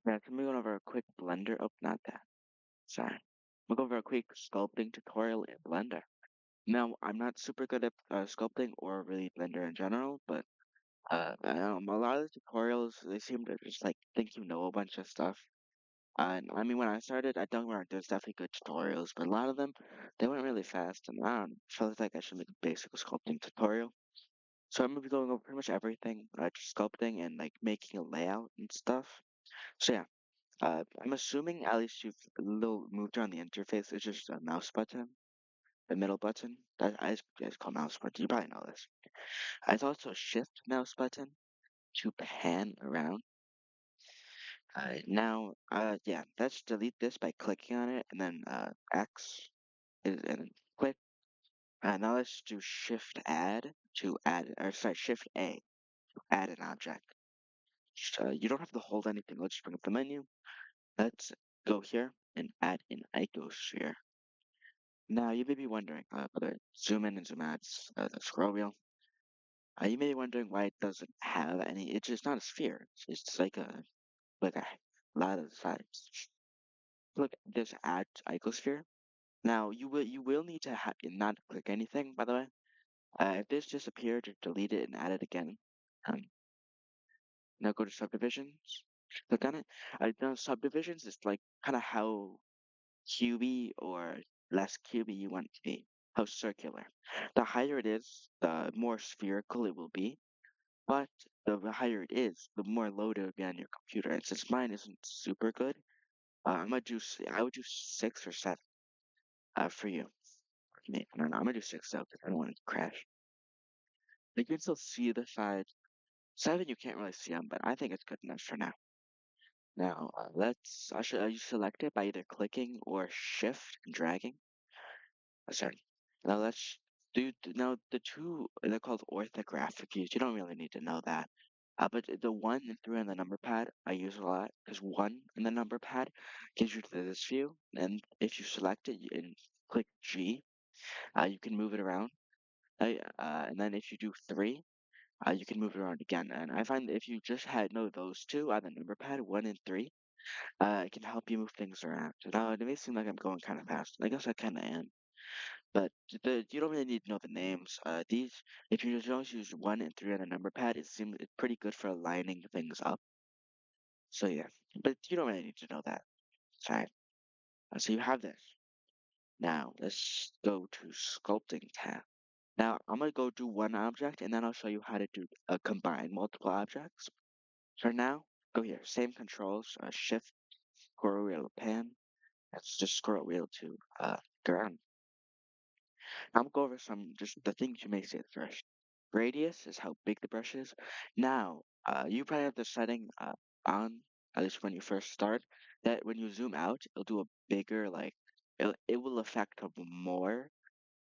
Yeah, so I'm going over a quick Blender. Oh, not that. Sorry. We'll go over a quick sculpting tutorial in Blender. Now, I'm not super good at sculpting or really Blender in general, but a lot of the tutorials, they seem to just like think you know a bunch of stuff. And I mean, when I started, I don't remember, there's definitely good tutorials, but a lot of them, they went really fast, and I don't know, felt like I should make a basic sculpting tutorial. So I'm gonna be going over pretty much everything, just sculpting and like making a layout and stuff. So yeah. I'm assuming at least you've a little moved around the interface. It's just a mouse button, the middle button. That I just call mouse button. You probably know this. It's also a shift mouse button to pan around. Yeah, let's delete this by clicking on it, and then X, and then click. Now let's do Shift Add to add, or sorry, Shift A to add an object. You don't have to hold anything. Let's just bring up the menu. Let's go here and add an icosphere. Now, you may be wondering, the zoom in and zoom out, the scroll wheel. You may be wondering why it doesn't have any. It's just not a sphere. It's like a lot of sides. Look, there's add icosphere. Now, you will need to not click anything. By the way, if this disappeared, just delete it and add it again. Um, Now go to subdivisions. Click on it. Now subdivisions is like kind of how cubey or less cubey you want it to be. How circular. The higher it is, the more spherical it will be. But the higher it is, the more load it will be on your computer. And since mine isn't super good, I would do 6 or 7 for you. Me. I don't know. I'm gonna do 6 though, because I don't want it to crash. You can still see the sides. 7 you can't really see them, but I think it's good enough for now. Now I should you select it by either clicking or shift and dragging. Sorry. Now let's now the two they're called orthographic views. You don't really need to know that. But the 1 and 3 on the number pad I use a lot because 1 in the number pad gives you to this view, and if you select it and click G, you can move it around. And then if you do 3, you can move it around again. And I find that if you just had know those two on the number pad, 1 and 3, it can help you move things around. Now it may seem like I'm going kind of fast. I guess I kind of am. But you don't really need to know the names. If you just use 1 and 3 on the number pad, it seems it's pretty good for lining things up. So yeah, but you don't really need to know that. Sorry. So you have this. Now let's go to sculpting tab. Now I'm gonna go do one object, and then I'll show you how to do combine multiple objects. For now, go here. Same controls. Shift, scroll wheel to pan. Let's just scroll wheel to ground. I'm gonna go over some just the things you may see at first. Radius is how big the brush is. Now, you probably have the setting on, at least when you first start, that when you zoom out, it'll do a bigger, like, it will affect more.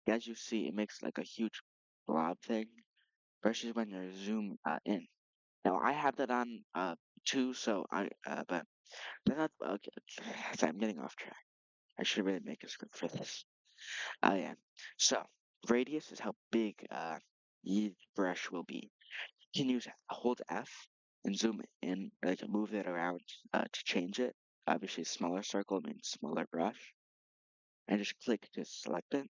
As you see, it makes like a huge blob thing versus when you zoom in. Now, I have that on too, but they're not, okay, sorry, I'm getting off track. I should really make a script for this. Yeah. So radius is how big each brush will be. You can use hold F and zoom in, like move it around to change it. Obviously, smaller circle means smaller brush, and just click to select it.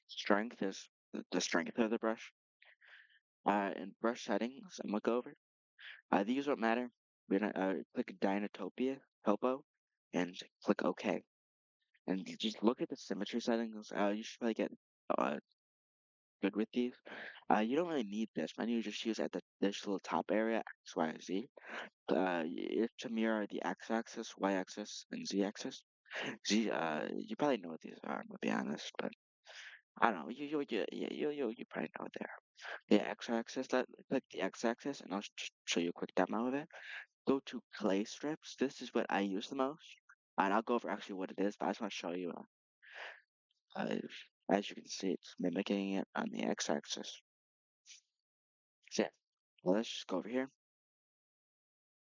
Strength is the strength of the brush. And brush settings, I'm gonna go over. These won't matter. We're gonna click Dynatopia, Topo, and click OK. And you just look at the symmetry settings. You should probably get uh, good with these. You don't really need this menu. You just use at this little top area X, Y, and Z. It's to mirror the X-axis, Y-axis, and Z-axis. You probably know what these are. To be honest, but I don't know. You probably know what they are. The X-axis. Click the X-axis, and I'll show you a quick demo of it. Go to clay strips. This is what I use the most, and I'll go over actually what it is. But I just want to show you. Uh, as you can see, it's mimicking it on the X-axis. So yeah, well, let's just go over here.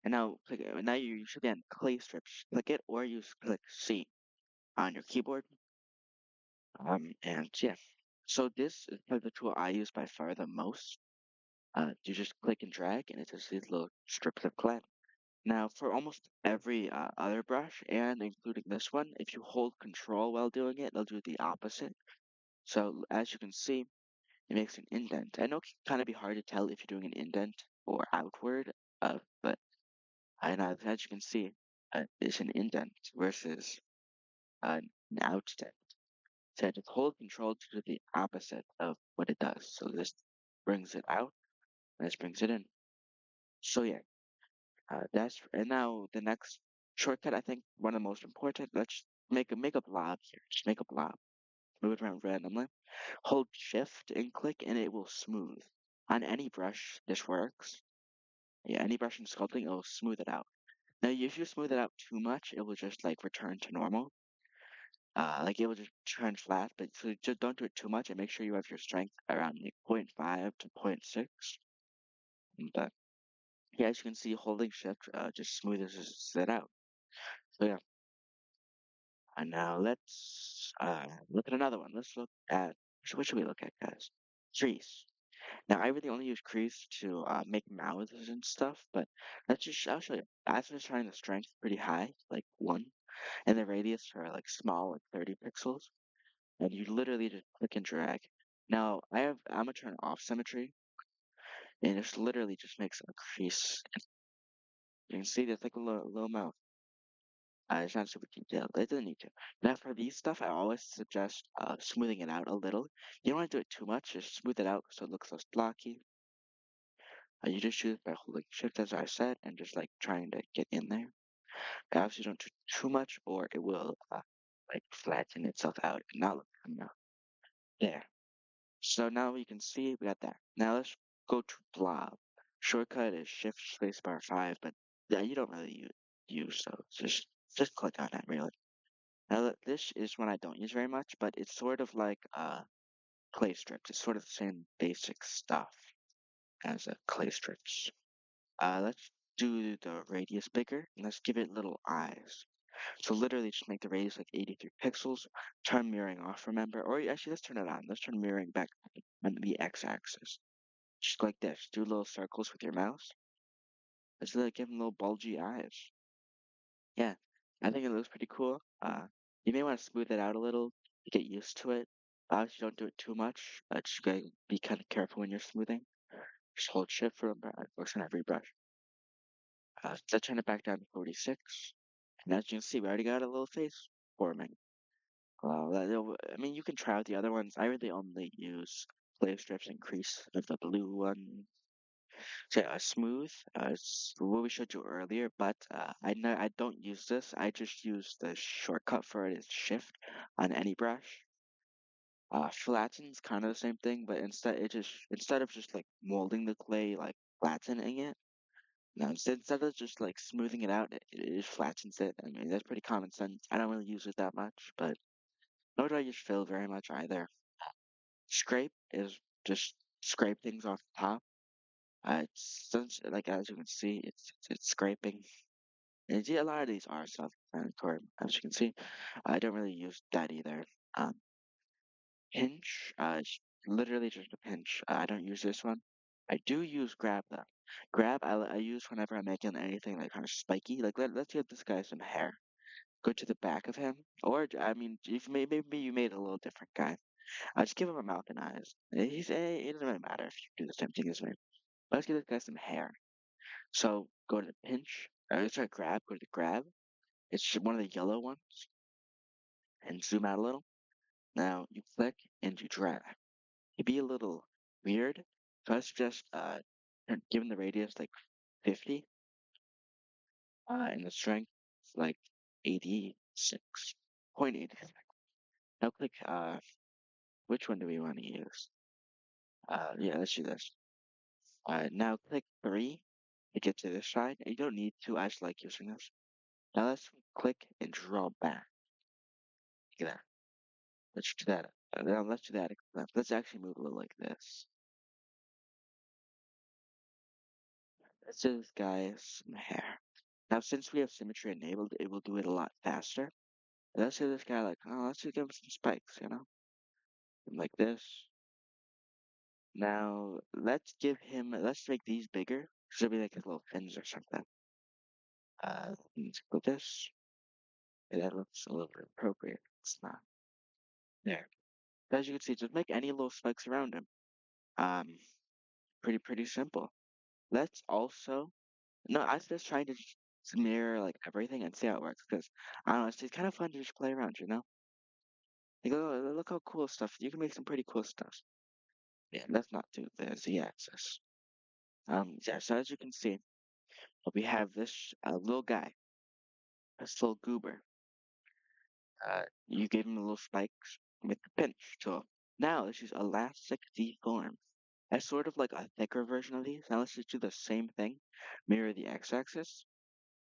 And now click it. Now you should be on clay strips. Click it or use click C on your keyboard. And yeah. So this is probably the tool I use by far the most. You just click and drag and it's just these little strips of clay. Now, for almost every other brush, and including this one, if you hold control while doing it, it'll do the opposite. So as you can see, it makes an indent. I know it can kind of be hard to tell if you're doing an indent or outward, but I know as you can see, it's an indent versus an outdent. So just hold control to do the opposite of what it does. So this brings it out, and this brings it in. So yeah, and now the next shortcut, I think one of the most important. Let's make a blob here. Just make a blob. Move it around randomly. Hold Shift and click, and it will smooth. On any brush, this works. Yeah, any brush in sculpting, it will smooth it out. Now, if you smooth it out too much, it will just like return to normal. Like it will just turn flat. But so just don't do it too much, and make sure you have your strength around like zero point 0.5 to zero point 0.6. And yeah, as you can see, holding Shift just smooths it out. So yeah. And now let's look at another one. Let's look at what should we look at, guys? Trees. Now I really only use crease to make mouths and stuff, but I'll show you. As for trying the strength pretty high, like 1, and the radius for like small, like 30 pixels, and you literally just click and drag. Now I'm gonna turn off symmetry, and it's literally just makes a crease. You can see there's like a little mouth. It's not super detailed. It doesn't need to. Now for these stuff, I always suggest smoothing it out a little. You don't want to do it too much. Just smooth it out so it looks less blocky. You just choose by holding shift as I said and just like trying to get in there. Obviously don't do too much or it will like flatten itself out and not look good enough. There. So now you can see we got that. Now let's go to blob. Shortcut is shift spacebar 5, but yeah, you don't really use so just click on that really. Now this is one I don't use very much, but it's sort of like clay strips. It's sort of the same basic stuff as a clay strips. Let's do the radius bigger and let's give it little eyes. So literally just make the radius like 83 pixels, turn mirroring off, remember? Or actually, let's turn it on. Let's turn mirroring back on the x-axis. Just like this. Do little circles with your mouse. Let's give them little bulgy eyes. Yeah, I think it looks pretty cool. You may want to smooth it out a little to get used to it. Obviously, don't do it too much. Just gotta be kind of careful when you're smoothing. Just hold shift for a it works on every brush. Let's turn it back down to 46. And as you can see, we already got a little face forming. I mean, you can try out the other ones. I really only use play strips and crease of the blue one. So smooth, it's what we showed you earlier, but I don't use this. I just use the shortcut for it is shift on any brush. Flatten's kind of the same thing, but instead of just like molding the clay, like flattening it, no, instead of just like smoothing it out, it flattens it. I mean, that's pretty common sense. I don't really use it that much, but nor do I use fill very much either. Scrape is just scrape things off the top. Like as you can see, it's scraping. And yeah, a lot of these are self-explanatory, as you can see. I don't really use that either. Um, Pinch, it's literally just a pinch. I don't use this one. I do use grab though. Grab I use whenever I'm making anything like kind of spiky. Like let's give this guy some hair. Go to the back of him, or I mean, if maybe you made a little different guy. I just give him a mouth and eyes. It doesn't really matter if you do the same thing as me. Let's give this guy some hair. So go to the pinch. Sorry, grab. Go to the grab. It's one of the yellow ones, and zoom out a little. Now you click and you drag. It'd be a little weird. So I suggest given the radius like 50, and the strength like 86.86. Now click which one do we want to use? Yeah, let's do this. Now click 3 to get to this side. You don't need to. I just like using this. Now let's click and draw back. Look at that. Let's do that. Now let's do that. Let's actually move a little like this. Let's do this guy some hair. Now since we have symmetry enabled, it will do it a lot faster. Let's do this guy like, oh, let's just give him some spikes, and like this. Now let's make these bigger. So it'll be like his little fins or something. Let's put this. Okay, that looks a little bit appropriate. It's not there. As you can see, just make any little spikes around him. Um, pretty simple. Let's also no, I was just trying to just mirror like everything and see how it works because I don't know, it's kind of fun to just play around, you know? Like, look how cool stuff. You can make some pretty cool stuff. Yeah, let's not do the z-axis. Yeah, so as you can see, we have this little guy, this little goober. You gave him little spikes with the pinch tool. Now let's use elastic deform. That's sort of like a thicker version of these. Now let's just do the same thing. Mirror the x-axis.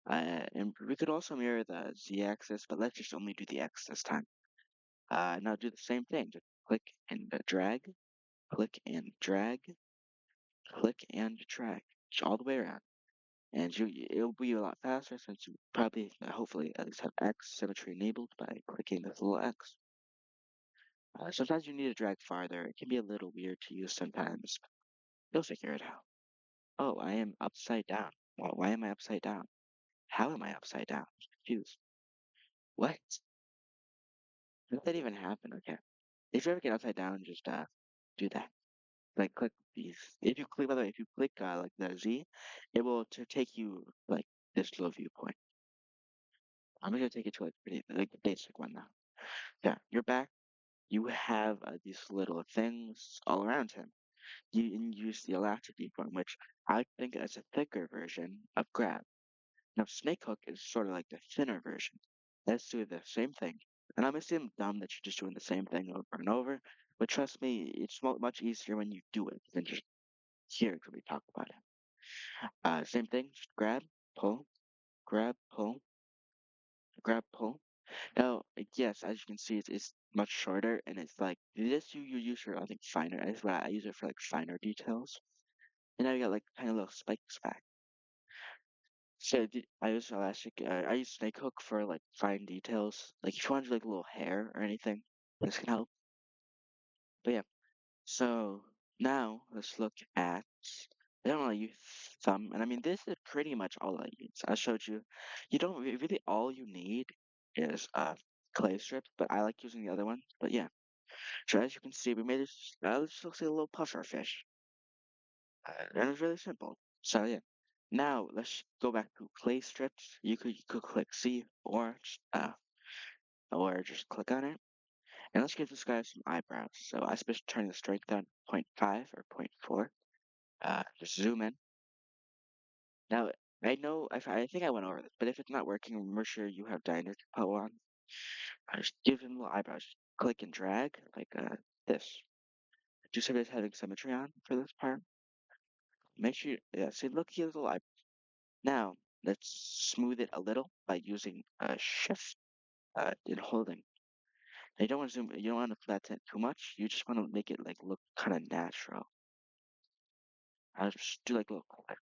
And we could also mirror the z-axis, but let's just only do the x this time. Now do the same thing. Just click and drag, click and drag, click and drag, just all the way around. And it'll be a lot faster since you probably, hopefully, at least have X symmetry enabled by clicking this little X. Sometimes you need to drag farther. It can be a little weird to use sometimes. You'll figure it out. Oh, I am upside down. Why am I upside down? How am I upside down? I'm confused. What? Did that even happen? Okay. If you ever get upside down, just do that. Like click these. If you click, by the way, if you click like the Z, it will to take you like this little viewpoint. I'm gonna take you to like pretty like the basic one now. Yeah, you're back. You have these little things all around him. You use the elastic deform, which I think is a thicker version of grab. Now snake hook is sort of like the thinner version. Let's do the same thing. And I may seem dumb that you're just doing the same thing over and over, but trust me, it's much easier when you do it than just hear it when we talk about it. Same thing, just grab, pull, grab, pull. Now, yes, as you can see, it's much shorter, and it's like this you use for I think finer. That's why I use it for like finer details. And now you got like tiny little spikes back. So I use elastic. I use snake hook for like fine details. Like if you want to do like a little hair or anything, this can help. But yeah. So now let's look at. I don't really use thumb, and I mean this is pretty much all I use. I showed you. You don't really all you need is clay strips, but I like using the other ones. But yeah. So as you can see, we made this. This looks like a little puffer fish, and it's really simple. So yeah. Now let's go back to clay strips. You could click C or just click on it, and let's give this guy some eyebrows. So I supposed to turn the strength down to zero point 0.5 or zero point 0.4. Just zoom in. Now I know I think I went over this, but if it's not working, make sure you have Diner Pro on. I just give him little eyebrows. Just click and drag like this. Do somebody's having symmetry on for this part. Make sure, yeah, see, look, he has a little eye. Now, let's smooth it a little by using shift and holding. Now, you don't want to zoom, you don't want to flatten it too much. You just want to make it like look kind of natural. I'll just do like a little click.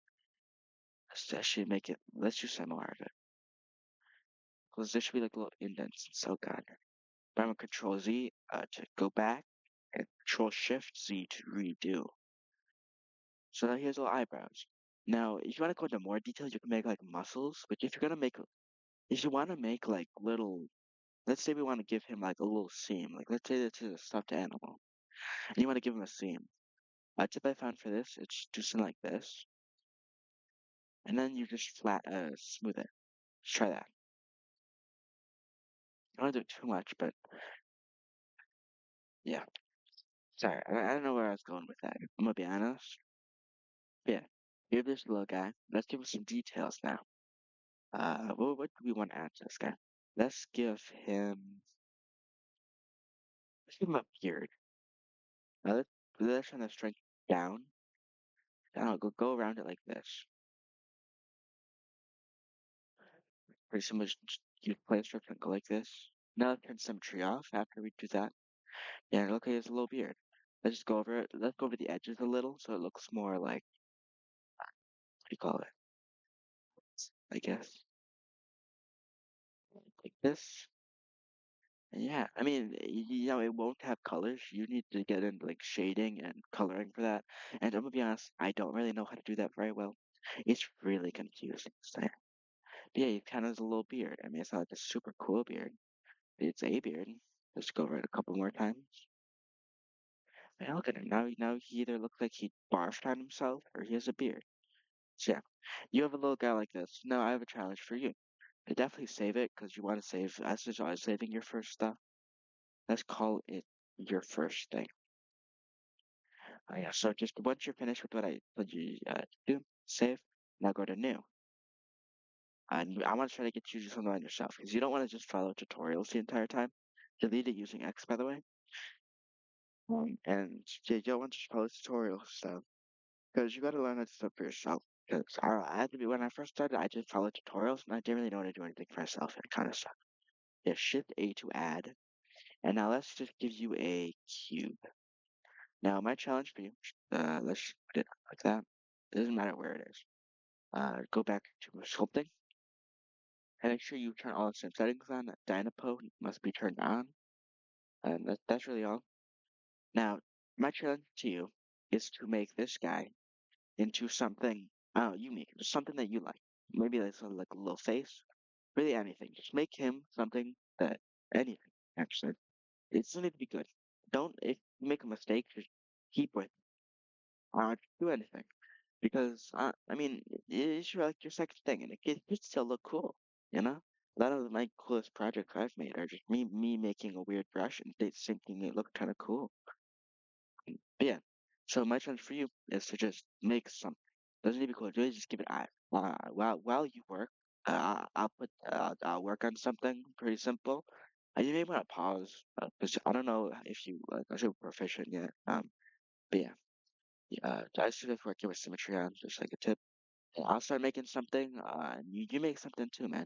Let's actually make it, let's do some more of it. Because there should be like little indents and so on. But I'm gonna control Z to go back and control shift Z to redo. So now here's little eyebrows. Now, if you want to go into more detail, you can make like muscles. But if you're gonna make, if you want to make like little, let's say we want to give him like a little seam. Like let's say this is a stuffed animal, and you want to give him a seam. A tip I found for this, it's do something like this, and then you just smooth it. Let's try that. I don't want to do it too much, but yeah. Sorry, I don't know where I was going with that. I'm gonna be honest. But yeah, give this little guy. Let's give him some details now. What do we want to add to this guy? Let's give him. Let's give him a beard. Now let's turn the strength down. I don't know, go around it like this. Pretty similar. You play a strip and go like this. Now turn symmetry off after we do that. Yeah, look, he has a little beard. Let's just go over it. Let's go over the edges a little so it looks more like, what do you call it? I guess. Like this. And yeah, I mean, you know, it won't have colors. You need to get into like shading and coloring for that. And I'm gonna be honest, I don't really know how to do that very well. It's really confusing. So, yeah. Yeah, he kind of has a little beard. I mean, it's not like a super cool beard. It's a beard. Let's go over it a couple more times. And look at him. Now he either looks like he barfed on himself or he has a beard. So yeah, you have a little guy like this. Now I have a challenge for you. To definitely save it because you want to save, as is always saving your first stuff. Let's call it your first thing. Yeah, so just once you're finished with what I told you do, save. Now go to new. And I want to try to get you to do something on yourself because you don't want to just follow tutorials the entire time. Delete it using X, by the way. And you don't want to just follow tutorial stuff because you got to learn that stuff for yourself. Because I had to be when I first started, I just followed tutorials and I didn't really know how to do anything for myself and kind of stuff. Yeah, Shift A to add. And now let's just give you a cube. Now my challenge for you, let's put it like that. It doesn't matter where it is. Go back to sculpting and make sure you turn all the same settings on. Dynapo must be turned on. And that's really all. Now, my challenge to you is to make this guy into something unique, just something that you like. Maybe that's like a little face, really anything. Just make him something that anything actually. It doesn't need to be good. Don't if you make a mistake, just keep with do anything because I mean it's like your second thing and it could still look cool, you know. A lot of my coolest projects I've made are just me making a weird brush and they thinking it looked kind of cool. But yeah, so my challenge for you is to just make something. Doesn't need to be cool. Just give it eye. While you work, I'll work on something pretty simple. You may want to pause because I don't know if you like are super proficient yet. But yeah, I suggest working with symmetry on just like a tip. Yeah, I'll start making something. And you make something too, man.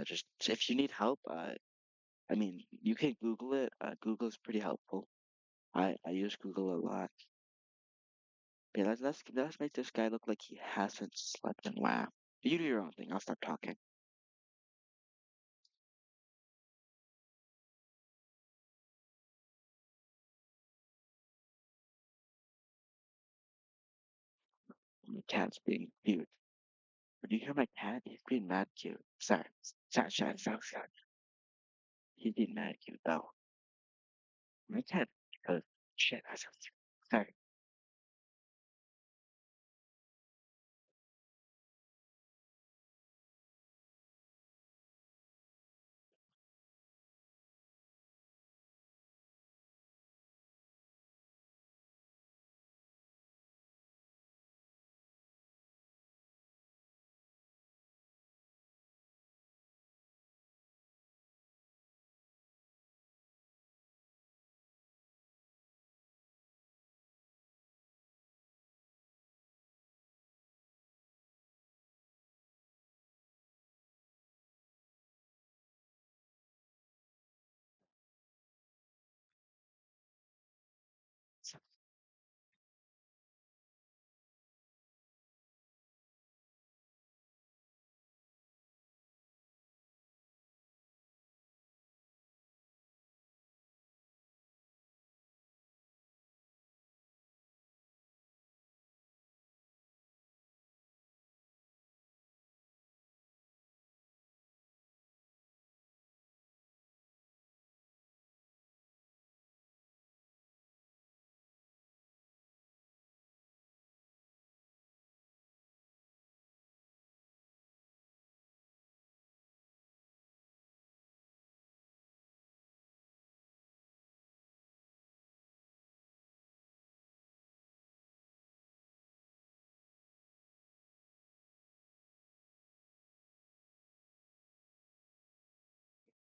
Just if you need help, I mean, you can Google it. Google is pretty helpful. I use Google a lot. Yeah, let's make this guy look like he hasn't slept in a while. You do your own thing. I'll stop talking. My cat's being cute. Do you hear my cat? He's being mad cute. Sorry. Sorry. He's being mad cute though. My cat goes, shit, I said, sorry.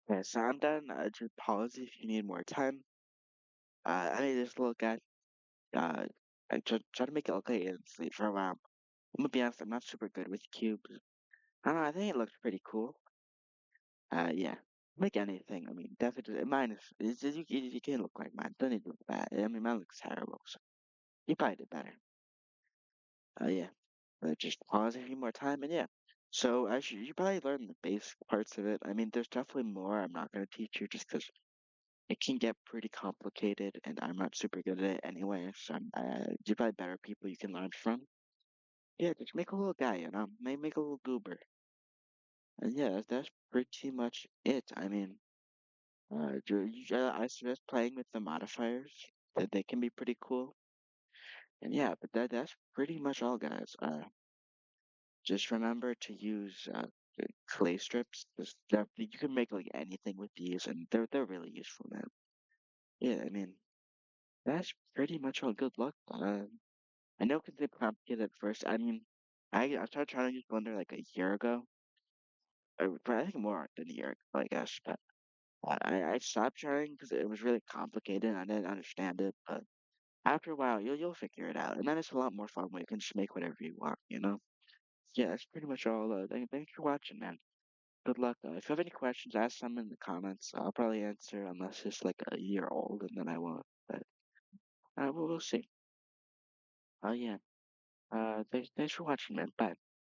Yeah, so I'm done. Just pause if you need more time. I made this little guy. Uh, I try to make it okay and sleep for a while. I'm gonna be honest, I'm not super good with cubes. I don't know, I think it looks pretty cool. Yeah. Make anything. I mean, definitely, mine you can't look like mine. Don't need to look bad. I mean, mine looks terrible. So you probably did better. Yeah. Just pause a few more time, and yeah. So you probably learn the basic parts of it. I mean, there's definitely more I'm not gonna teach you just because it can get pretty complicated, and I'm not super good at it anyway. So you're probably better people you can learn from. Yeah, just make a little guy, you know, make a little goober. And yeah, that's pretty much it. I mean, I suggest playing with the modifiers. That they can be pretty cool. And yeah, but that's pretty much all, guys. Just remember to use clay strips. You can make like anything with these, and they're really useful, man. Yeah, I mean that's pretty much all. Good luck. I know it can seem complicated at first. I mean, I started trying to use Blender like a year ago, but I think more than a year ago, I guess. But I stopped trying because it was really complicated and I didn't understand it. But after a while, you'll figure it out, and then it's a lot more fun when you can just make whatever you want, you know? Yeah, that's pretty much all. Thanks for watching, man. Good luck. If you have any questions, ask them in the comments. I'll probably answer unless it's like a year old, and then I won't. But we'll see. Oh yeah. Thanks for watching, man. Bye.